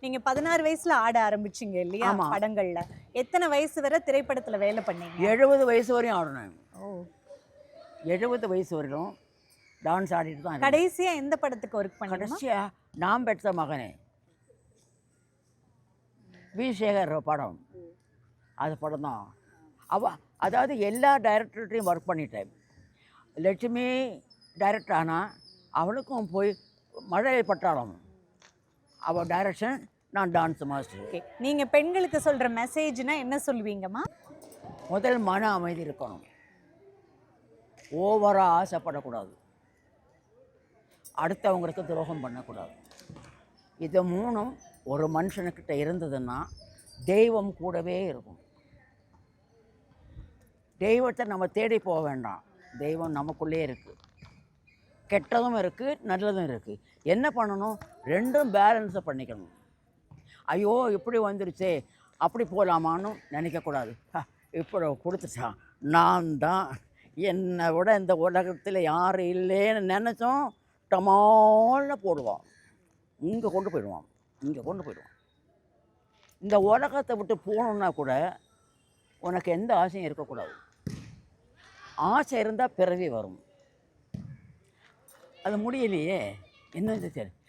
நீங்க 16 வயசுல ஆட ஆரம்பிச்சீங்க இல்லையா ஆமாம். படங்கள்ல? எத்தனை வயசு வரை திரைப்படத்துல வேலை பண்ணீங்க? 70 வயசு வரையும் ஆடினேன். ஓ. 70 வயசு வரையும் டான்ஸ் ஆடிட்டு தான் இருக்கேன். கடைசியா எந்த படத்துக்கு ஒர்க் பண்ணீங்க? கடைசியாக நான் பெற்ற மகனே வி சேகர் படம், அது படம் தான். அதாவது எல்லா டைரக்டர்கிட்டையும் ஒர்க் பண்ணிட்டேன். லட்சுமி டைரக்டர் ஆனால் அவளுக்கும் போய் மழை பட்டாளம் அவள் டைரக்ஷன், நான் டான்ஸ் மாஸ்டர். ஓகே. நீங்க பெண்களுக்கு சொல்ற மெசேஜ்னா என்ன சொல்லுவீங்கம்மா? முதல் மன அமைதி இருக்கணும், ஓவராக ஆசைப்படக்கூடாது, அடுத்தவங்களுக்கு துரோகம் பண்ணக்கூடாது. இது மூணும் ஒரு மனுஷனுக்கிட்ட இருந்ததுன்னா தெய்வம் கூடவே இருக்கும். தெய்வத்தை நம்ம தேடி போக வேண்டாம், தெய்வம் நமக்குள்ளே இருக்குது. கெட்டதும் இருக்குது, நல்லதும் இருக்குது. என்ன பண்ணணும்? ரெண்டும் பேலன்ஸை பண்ணிக்கணும். ஐயோ இப்படி வந்துருச்சே, அப்படி போகலாமான்னு நினைக்கக்கூடாது. இப்படி கொடுத்துட்டான், நான் தான், என்னை விட இந்த உலகத்தில் யாரும் இல்லைன்னு நினச்சோம், டமால்னு போடுவான், இங்கே கொண்டு போயிடுவான், இங்கே கொண்டு போயிடுவான். இந்த உலகத்தை விட்டு போகணுன்னா கூட உனக்கு எந்த ஆசையும் இருக்கக்கூடாது. ஆசை இருந்தால் பிறவி வரும், அது முடியலையே. என்ன சரி,